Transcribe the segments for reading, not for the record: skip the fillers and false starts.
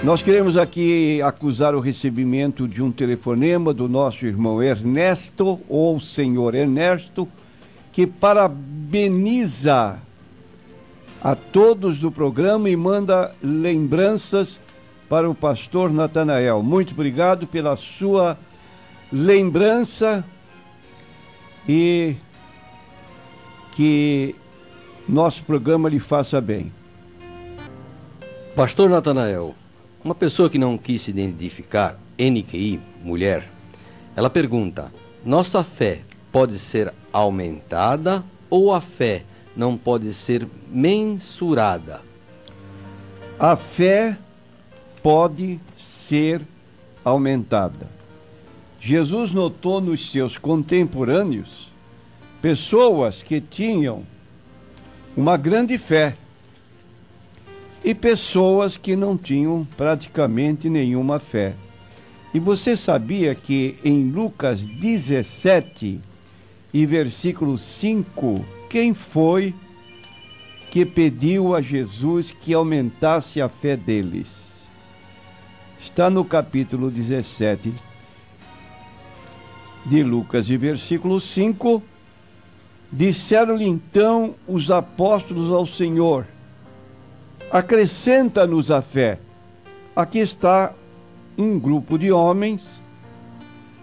Nós queremos aqui acusar o recebimento de um telefonema do nosso irmão Ernesto, ou senhor Ernesto, que parabeniza a todos do programa e manda lembranças para o pastor Natanael. Muito obrigado pela sua lembrança e que nosso programa lhe faça bem. Pastor Natanael, uma pessoa que não quis se identificar, NQI, mulher, ela pergunta: nossa fé pode ser aumentada ou a fé não pode ser mensurada? A fé pode ser aumentada. Jesus notou nos seus contemporâneos pessoas que tinham uma grande fé e pessoas que não tinham praticamente nenhuma fé. E você sabia que em Lucas 17 e versículo 5, quem foi que pediu a Jesus que aumentasse a fé deles? Está no capítulo 17 de Lucas e versículo 5. Disseram-lhe então os apóstolos ao Senhor: acrescenta-nos a fé. Aqui está um grupo de homens,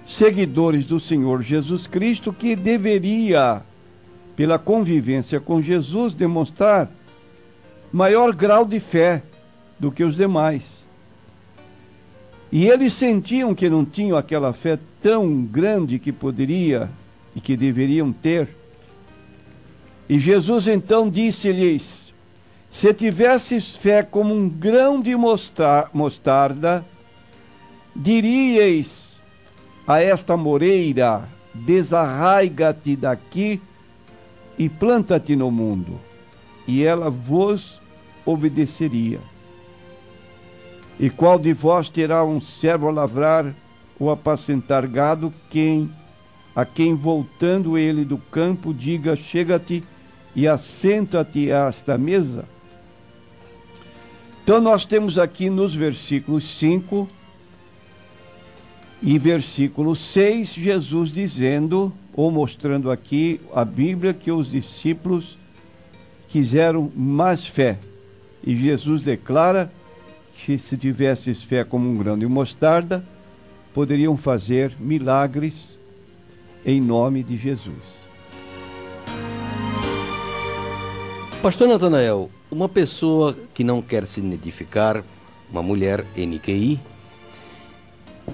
seguidores do Senhor Jesus Cristo, que deveria, pela convivência com Jesus, demonstrar maior grau de fé do que os demais. E eles sentiam que não tinham aquela fé tão grande que poderia e que deveriam ter. E Jesus então disse-lhes: se tivesses fé como um grão de mostarda, diríeis a esta moreira: desarraiga-te daqui e planta-te no mundo, e ela vos obedeceria. E qual de vós terá um servo a lavrar ou apacentar gado, a quem voltando ele do campo diga: chega-te e assenta-te a esta mesa? Então nós temos aqui nos versículos 5 e versículo 6, Jesus dizendo, ou mostrando aqui a Bíblia, que os discípulos quiseram mais fé. E Jesus declara que se tivesses fé como um grão de mostarda, poderiam fazer milagres em nome de Jesus. Pastor Natanael, uma pessoa que não quer se identificar, uma mulher NQI,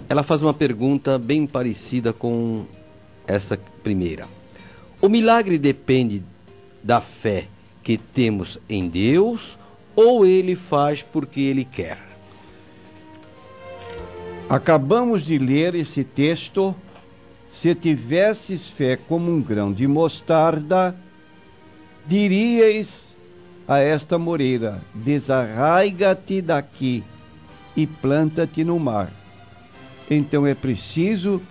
ela faz uma pergunta bem parecida com essa primeira. O milagre depende da fé que temos em Deus ou ele faz porque ele quer? Acabamos de ler esse texto. Se tivesses fé como um grão de mostarda, diríeis a esta moreira: desarraiga-te daqui e planta-te no mar. Então é preciso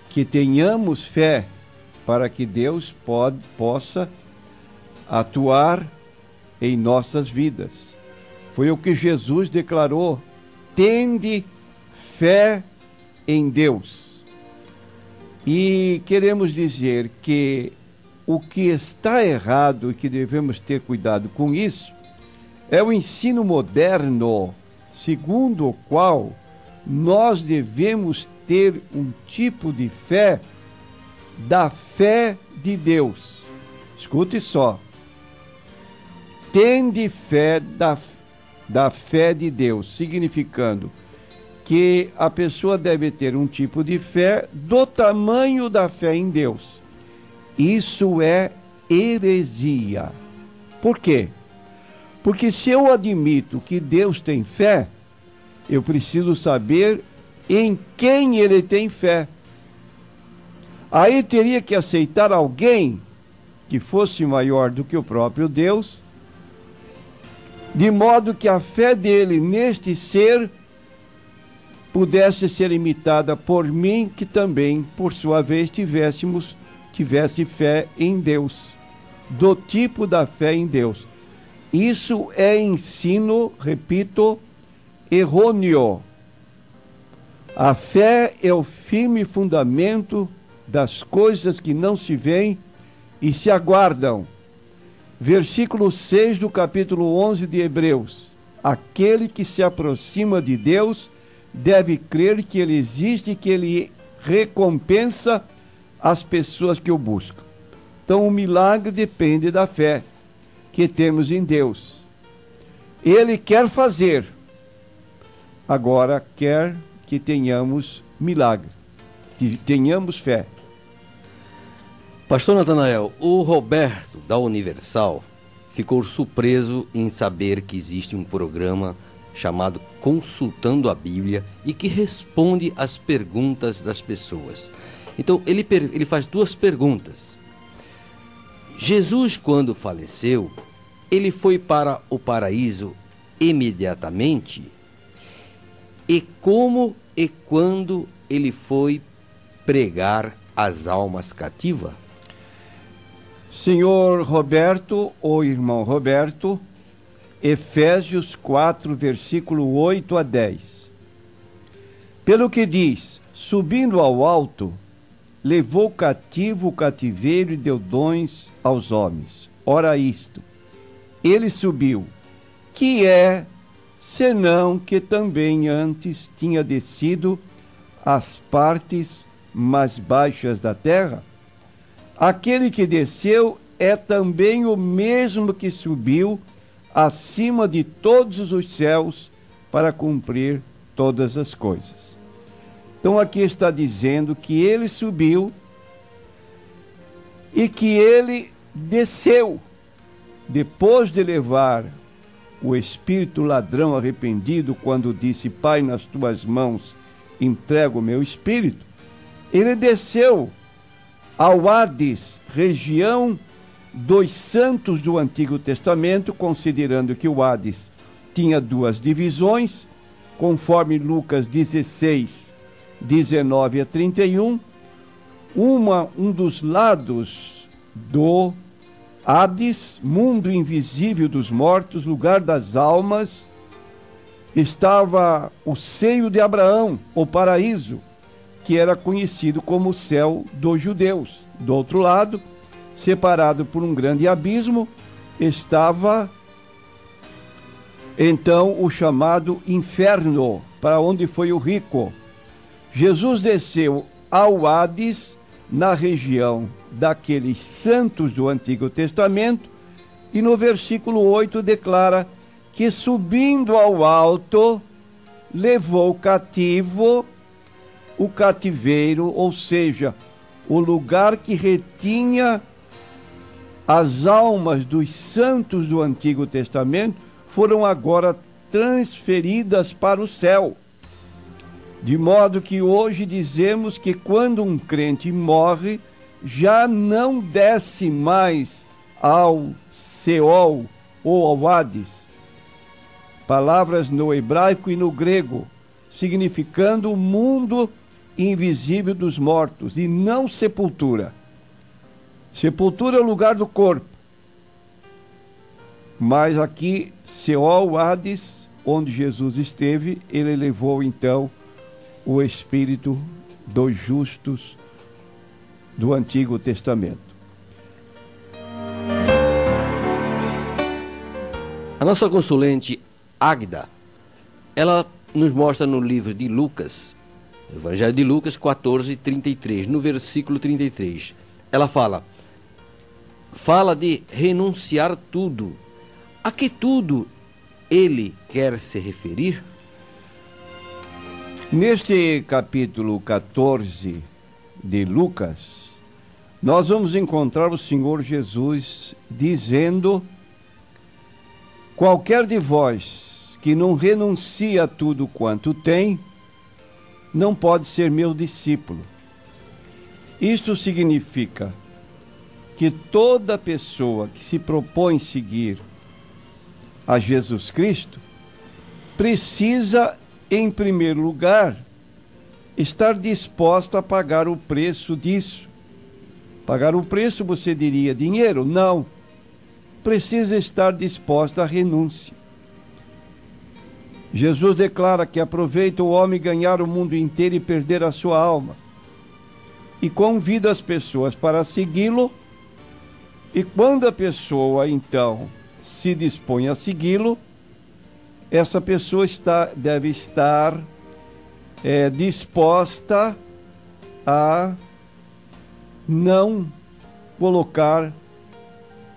que tenhamos fé para que Deus possa atuar em nossas vidas. Foi o que Jesus declarou: tende fé em Deus. E queremos dizer que o que está errado e que devemos ter cuidado com isso é o ensino moderno, segundo o qual nós devemos ter um tipo de fé da fé de Deus. Escute só. Tende fé da fé de Deus, significando que a pessoa deve ter um tipo de fé do tamanho da fé em Deus. Isso é heresia. Por quê? Porque se eu admito que Deus tem fé, eu preciso saber em quem ele tem fé. Aí teria que aceitar alguém que fosse maior do que o próprio Deus, de modo que a fé dele neste ser pudesse ser imitada por mim, que também, por sua vez, tivesse fé em Deus, do tipo da fé em Deus. Isso é ensino, repito, errôneo. A fé é o firme fundamento das coisas que não se veem e se aguardam. Versículo 6 do capítulo 11 de Hebreus. Aquele que se aproxima de Deus deve crer que Ele existe e que Ele recompensa as pessoas que o buscam. Então o milagre depende da fé que temos em Deus. Ele quer fazer, agora quer que tenhamos milagre, que tenhamos fé. Pastor Natanael, o Roberto, da Universal, ficou surpreso em saber que existe um programa chamado Consultando a Bíblia e que responde às perguntas das pessoas. Então, ele faz duas perguntas. Jesus, quando faleceu, ele foi para o paraíso imediatamente? E como e quando ele foi pregar às almas cativas? Senhor Roberto, ou irmão Roberto, Efésios 4, versículo 8 a 10. Pelo que diz, subindo ao alto, levou cativo o cativeiro e deu dons aos homens. Ora isto, ele subiu, que é, senão que também antes tinha descido às partes mais baixas da terra? Aquele que desceu é também o mesmo que subiu acima de todos os céus para cumprir todas as coisas. Então aqui está dizendo que ele subiu e que ele desceu depois de levar o espírito ladrão arrependido, quando disse: Pai, nas tuas mãos entrego o meu espírito. Ele desceu ao Hades, região dos santos do Antigo Testamento, considerando que o Hades tinha duas divisões, conforme Lucas 16, 19 a 31. Um dos lados do Hades, mundo invisível dos mortos, lugar das almas, estava o seio de Abraão, o paraíso, que era conhecido como o céu dos judeus. Do outro lado, separado por um grande abismo, estava então o chamado inferno, para onde foi o rico. Jesus desceu ao Hades, na região daqueles santos do Antigo Testamento, e no versículo 8 declara que, subindo ao alto, levou cativo o cativeiro, ou seja, o lugar que retinha as almas dos santos do Antigo Testamento, foram agora transferidas para o céu. De modo que hoje dizemos que quando um crente morre, já não desce mais ao Seol ou ao Hades. Palavras no hebraico e no grego, significando o mundo invisível dos mortos, e não sepultura. Sepultura é o lugar do corpo. Mas aqui, Seol, Hades, onde Jesus esteve, ele levou então o espírito dos justos do Antigo Testamento. A nossa consulente Águida, ela nos mostra no livro de Lucas, Evangelho de Lucas 14, 33, no versículo 33, ela fala de renunciar tudo. A que tudo ele quer se referir? Neste capítulo 14 de Lucas, nós vamos encontrar o Senhor Jesus dizendo: qualquer de vós que não renuncia a tudo quanto tem, não pode ser meu discípulo. Isto significa que toda pessoa que se propõe seguir a Jesus Cristo precisa, em primeiro lugar, estar disposta a pagar o preço disso. Pagar o preço, você diria, dinheiro? Não. Precisa estar disposta à renúncia. Jesus declara que aproveita o homem ganhar o mundo inteiro e perder a sua alma. E convida as pessoas para segui-lo. E quando a pessoa, então, se dispõe a segui-lo, essa pessoa deve estar disposta a não colocar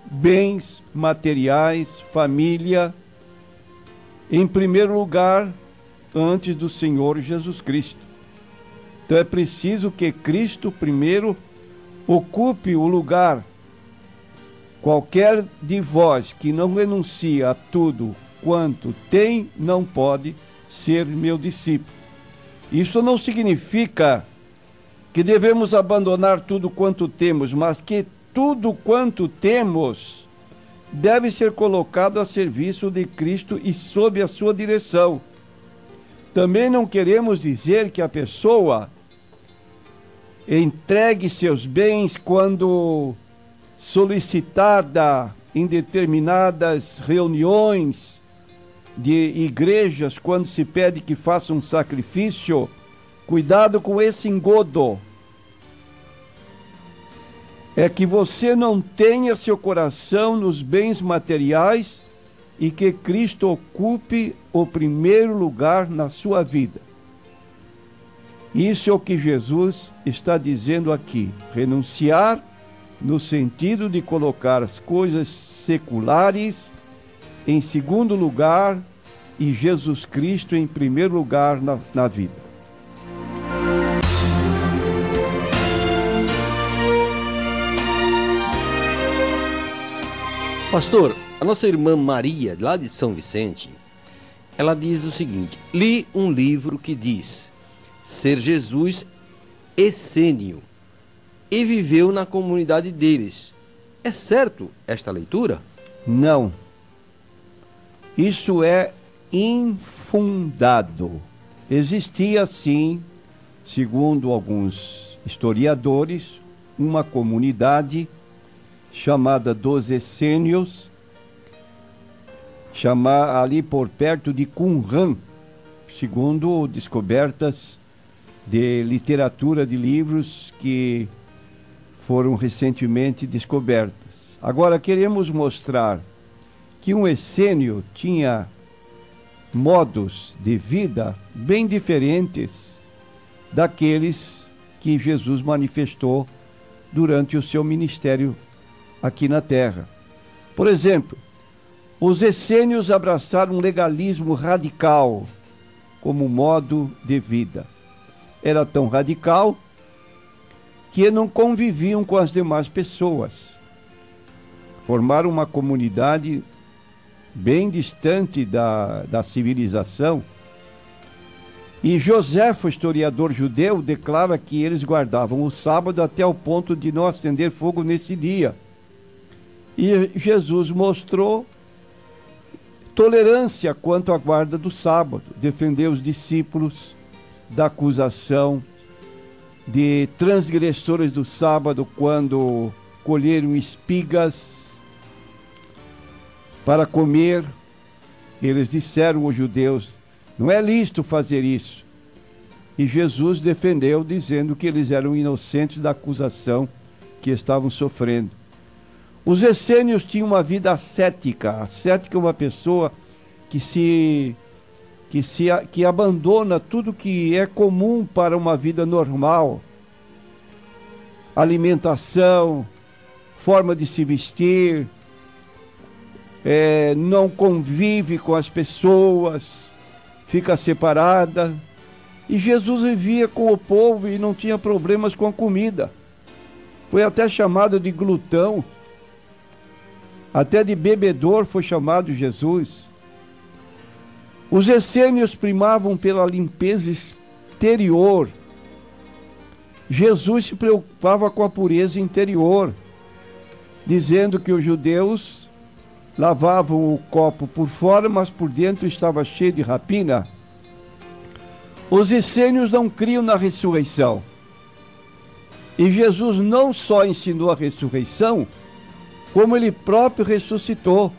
bens materiais, família, em primeiro lugar, antes do Senhor Jesus Cristo. Então é preciso que Cristo primeiro ocupe o lugar. Qualquer de vós que não renuncia a tudo quanto tem, não pode ser meu discípulo. Isso não significa que devemos abandonar tudo quanto temos, mas que tudo quanto temos deve ser colocado a serviço de Cristo e sob a sua direção. Também não queremos dizer que a pessoa entregue seus bens quando solicitada em determinadas reuniões de igrejas, quando se pede que faça um sacrifício. Cuidado com esse engodo. É que você não tenha seu coração nos bens materiais e que Cristo ocupe o primeiro lugar na sua vida. Isso é o que Jesus está dizendo aqui. Renunciar no sentido de colocar as coisas seculares em segundo lugar e Jesus Cristo em primeiro lugar na vida. Pastor, a nossa irmã Maria, lá de São Vicente, ela diz o seguinte: li um livro que diz ser Jesus essênio e viveu na comunidade deles. É certo esta leitura? Não. Isso é infundado. Existia, sim, segundo alguns historiadores, uma comunidade chamada dos essênios, ali por perto de Qumran, segundo descobertas de literatura de livros que foram recentemente descobertas. Agora, queremos mostrar que um essênio tinha modos de vida bem diferentes daqueles que Jesus manifestou durante o seu ministério aqui na terra. Por exemplo, os essênios abraçaram um legalismo radical como modo de vida. Era tão radical que não conviviam com as demais pessoas. Formaram uma comunidade bem distante da civilização. E Joséfo, historiador judeu, declara que eles guardavam o sábado até o ponto de não acender fogo nesse dia. E Jesus mostrou tolerância quanto à guarda do sábado, defendeu os discípulos da acusação de transgressores do sábado quando colheram espigas para comer. Eles disseram aos judeus: não é lícito fazer isso. E Jesus defendeu, dizendo que eles eram inocentes da acusação que estavam sofrendo. Os essênios tinham uma vida ascética. Ascética é uma pessoa que abandona tudo que é comum para uma vida normal. Alimentação, forma de se vestir, não convive com as pessoas, fica separada. E Jesus vivia com o povo e não tinha problemas com a comida. Foi até chamado de glutão. Até de bebedor foi chamado Jesus. Os essênios primavam pela limpeza exterior. Jesus se preocupava com a pureza interior, dizendo que os judeus lavavam o copo por fora, mas por dentro estava cheio de rapina. Os essênios não criam na ressurreição. E Jesus não só ensinou a ressurreição, como ele próprio ressuscitou.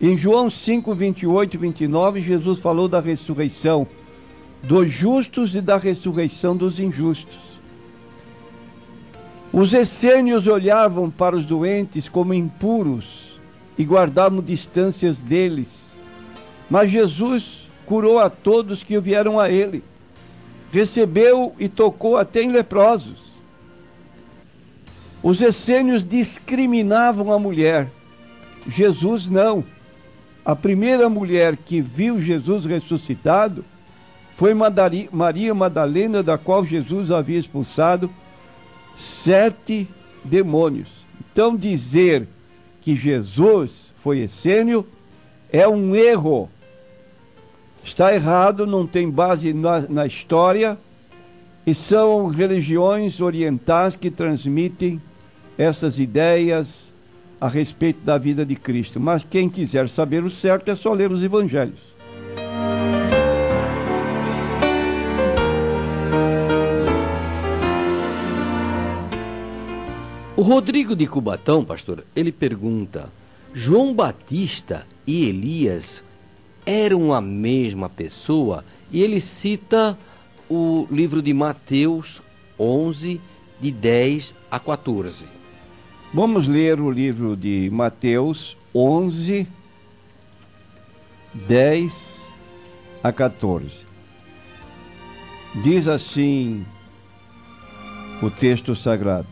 Em João 5, 28 e 29, Jesus falou da ressurreição dos justos e da ressurreição dos injustos. Os essênios olhavam para os doentes como impuros e guardavam distâncias deles. Mas Jesus curou a todos que vieram a ele. Recebeu e tocou até em leprosos. Os essênios discriminavam a mulher. Jesus não. A primeira mulher que viu Jesus ressuscitado foi Maria Madalena, da qual Jesus havia expulsado 7 demônios. Então dizer que Jesus foi essênio é um erro. Está errado, não tem base na história, e são religiões orientais que transmitem essas ideias a respeito da vida de Cristo. Mas quem quiser saber o certo é só ler os evangelhos. O Rodrigo de Cubatão, pastor, ele pergunta: João Batista e Elias eram a mesma pessoa? E ele cita o livro de Mateus 11, de 10 a 14. Vamos ler o livro de Mateus 11, 10 a 14. Diz assim o texto sagrado: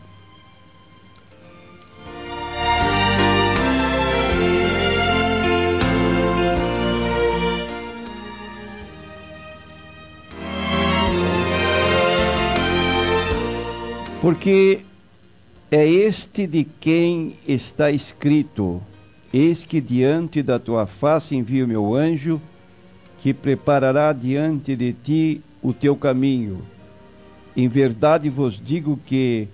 porque é este de quem está escrito: eis que diante da tua face envio meu anjo, que preparará diante de ti o teu caminho. Em verdade vos digo que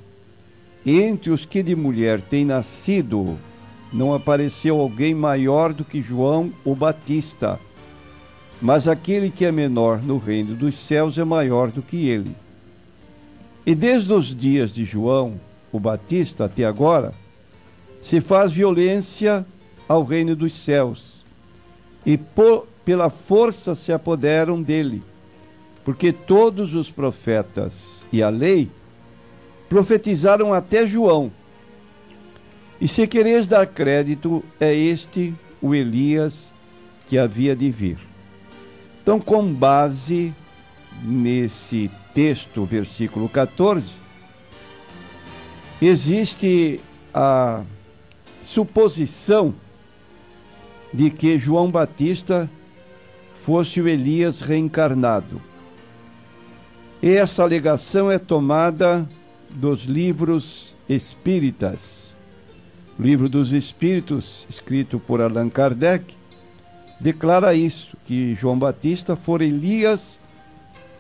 entre os que de mulher têm nascido, não apareceu alguém maior do que João o Batista, mas aquele que é menor no reino dos céus é maior do que ele. E desde os dias de João o Batista até agora, se faz violência ao reino dos céus, e pela força se apoderam dele, porque todos os profetas e a lei profetizaram até João. E se quereis dar crédito, é este o Elias que havia de vir. Então, com base nesse texto, versículo 14, existe a suposição de que João Batista fosse o Elias reencarnado. E essa alegação é tomada dos livros espíritas. O Livro dos Espíritos, escrito por Allan Kardec, declara isso, que João Batista fora Elias.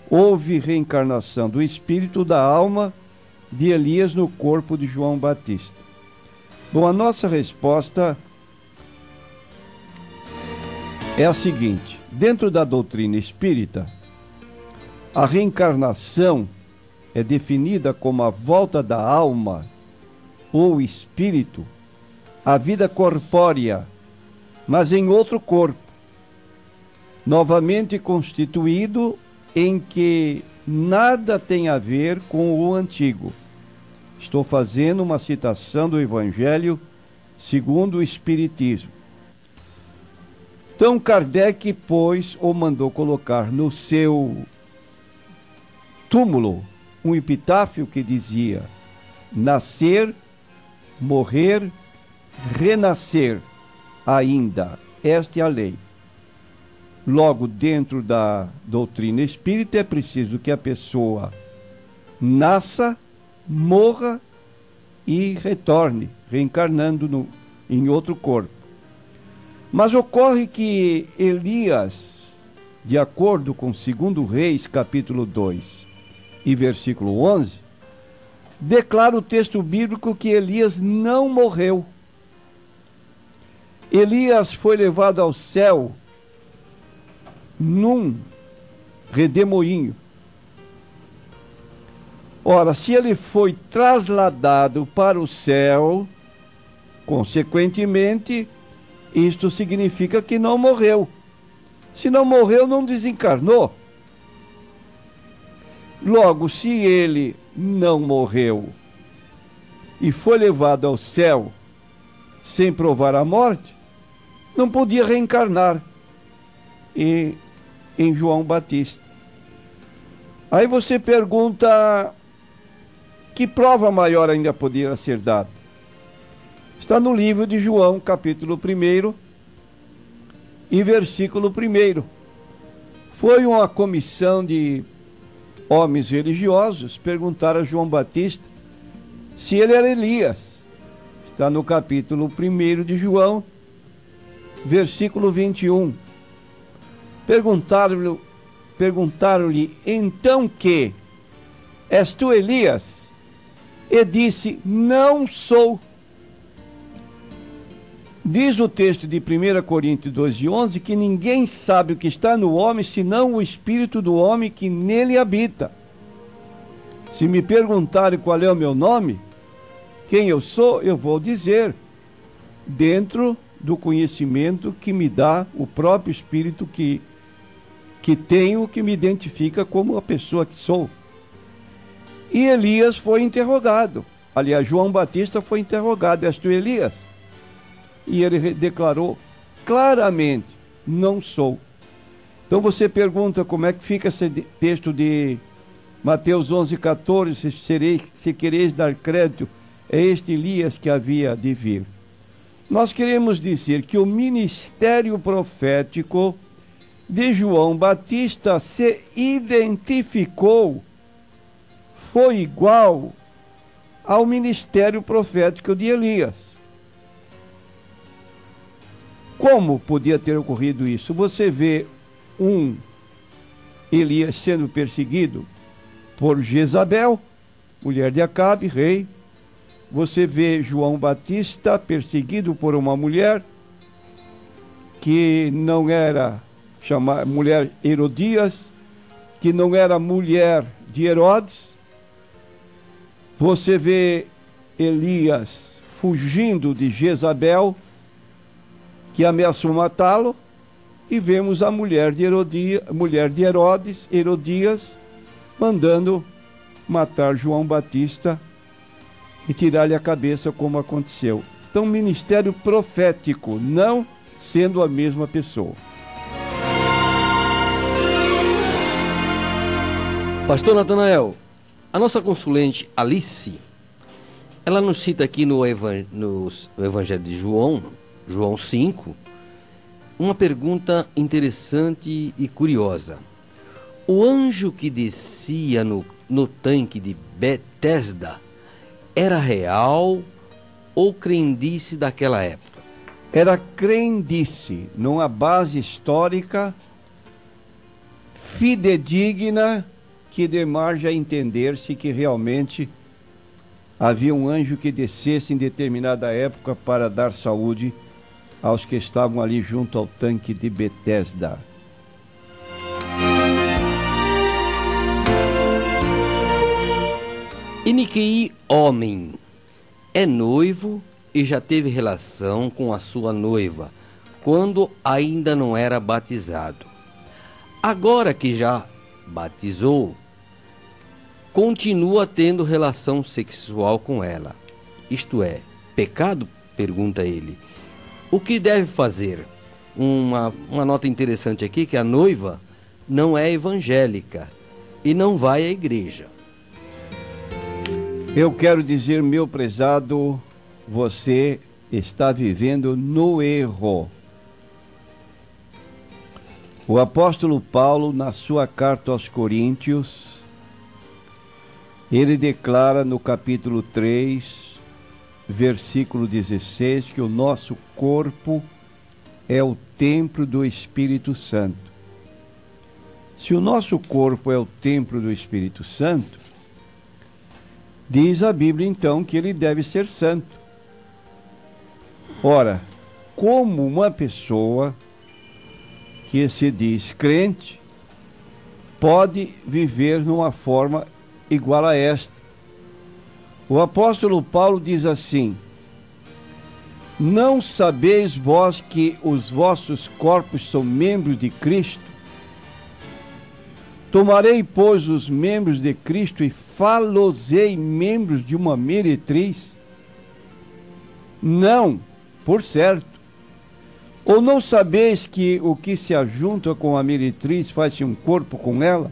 Houve reencarnação do espírito da alma de Elias no corpo de João Batista. Bom, a nossa resposta é a seguinte: dentro da doutrina espírita, a reencarnação é definida como a volta da alma ou espírito à vida corpórea, mas em outro corpo, novamente constituído, em que nada tem a ver com o antigo. Estou fazendo uma citação do Evangelho segundo o Espiritismo. Então Kardec, pois, o mandou colocar no seu túmulo um epitáfio que dizia: nascer, morrer, renascer ainda. Esta é a lei. Logo, dentro da doutrina espírita, é preciso que a pessoa nasça, morra e retorne, reencarnando em outro corpo. Mas ocorre que Elias, de acordo com 2 Reis, capítulo 2 e versículo 11, declara o texto bíblico que Elias não morreu. Elias foi levado ao céu num redemoinho. Ora, se ele foi trasladado para o céu, consequentemente, isto significa que não morreu. Se não morreu, não desencarnou. Logo, se ele não morreu e foi levado ao céu sem provar a morte, não podia reencarnar em João Batista. Aí você pergunta, que prova maior ainda poderia ser dada? Está no livro de João, capítulo 1 e versículo 1. Foi uma comissão de homens religiosos perguntar a João Batista se ele era Elias. Está no capítulo 1 de João, versículo 21. Perguntaram-lhe então que, és tu Elias? E disse, não sou. Diz o texto de 1 Coríntios 2:11 que ninguém sabe o que está no homem, senão o espírito do homem que nele habita. Se me perguntarem qual é o meu nome, quem eu sou, eu vou dizer, dentro do conhecimento que me dá o próprio espírito que tenho, que me identifica como a pessoa que sou. E Elias foi interrogado. Aliás, João Batista foi interrogado, és tu Elias? E ele declarou claramente, não sou. Então você pergunta como é que fica esse texto de Mateus 11:14, se quereis dar crédito, é este Elias que havia de vir. Nós queremos dizer que o ministério profético de João Batista se identificou, foi igual ao ministério profético de Elias. Como podia ter ocorrido isso? Você vê um Elias sendo perseguido por Jezabel, mulher de Acabe, rei. Você vê João Batista perseguido por uma mulher que não era chamada mulher Herodias, que não era mulher de Herodes. Você vê Elias fugindo de Jezabel, que ameaçou matá-lo, e vemos a mulher de Herodes, Herodias, mandando matar João Batista e tirar-lhe a cabeça, como aconteceu. Então, ministério profético, não sendo a mesma pessoa. Pastor Natanael, a nossa consulente Alice, ela nos cita aqui no Evangelho de João 5, uma pergunta interessante e curiosa. O anjo que descia no tanque de Betesda era real ou crendice daquela época? Era crendice, numa base histórica fidedigna que dê margem a entender-se que realmente havia um anjo que descesse em determinada época para dar saúde aos que estavam ali junto ao tanque de Betesda. E Niquei, homem, é noivo e já teve relação com a sua noiva, quando ainda não era batizado. Agora que já batizou, continua tendo relação sexual com ela. Isto é, pecado? Pergunta ele. O que deve fazer? Uma nota interessante aqui, que a noiva não é evangélica e não vai à igreja. Eu quero dizer, meu prezado, você está vivendo no erro. O apóstolo Paulo, na sua carta aos Coríntios, ele declara no capítulo 3, versículo 16, que o nosso corpo é o templo do Espírito Santo. Se o nosso corpo é o templo do Espírito Santo, diz a Bíblia então que ele deve ser santo. Ora, como uma pessoa que se diz crente pode viver numa forma igual a esta? O apóstolo Paulo diz assim: Não sabeis vós que os vossos corpos são membros de Cristo? Tomarei, pois, os membros de Cristo e fá-los-ei membros de uma meretriz? Não, por certo. Ou não sabeis que o que se ajunta com a meretriz faz-se um corpo com ela?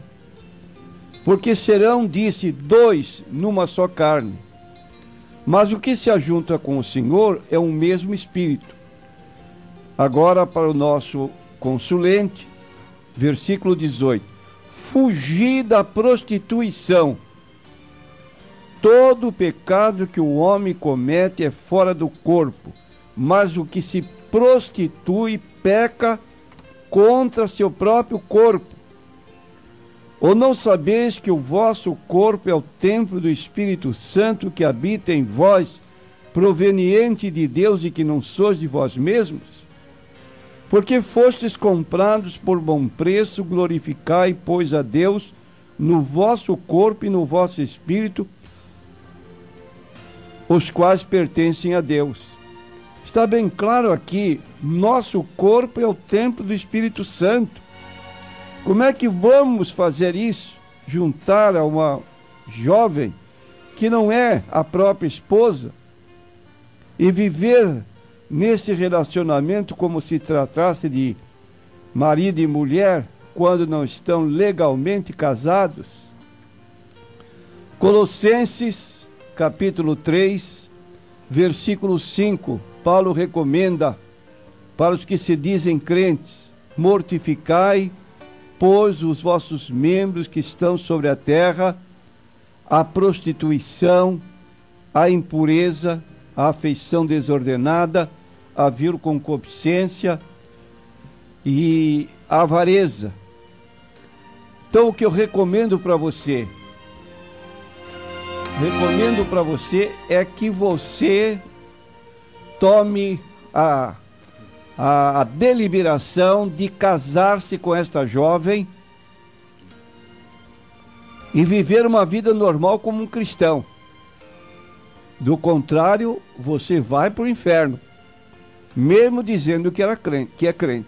Porque serão, disse, dois numa só carne. Mas o que se ajunta com o Senhor é um mesmo Espírito. Agora para o nosso consulente, versículo 18. Fugi da prostituição. Todo pecado que o homem comete é fora do corpo, mas o que se prostitui peca contra seu próprio corpo. Ou não sabeis que o vosso corpo é o templo do Espírito Santo que habita em vós, proveniente de Deus e que não sois de vós mesmos? Porque fostes comprados por bom preço, glorificai, pois, a Deus no vosso corpo e no vosso espírito, os quais pertencem a Deus. Está bem claro aqui, nosso corpo é o templo do Espírito Santo. Como é que vamos fazer isso? Juntar a uma jovem que não é a própria esposa e viver nesse relacionamento como se tratasse de marido e mulher quando não estão legalmente casados? Colossenses, capítulo 3, versículo 5, Paulo recomenda para os que se dizem crentes: mortificai, pois, os vossos membros que estão sobre a terra, a prostituição, a impureza, a afeição desordenada, a vil concupiscência e a avareza. Então, o que eu recomendo para você? Recomendo para você é que você tome a deliberação de casar-se com esta jovem e viver uma vida normal como um cristão. Do contrário, você vai para o inferno, mesmo dizendo que é crente.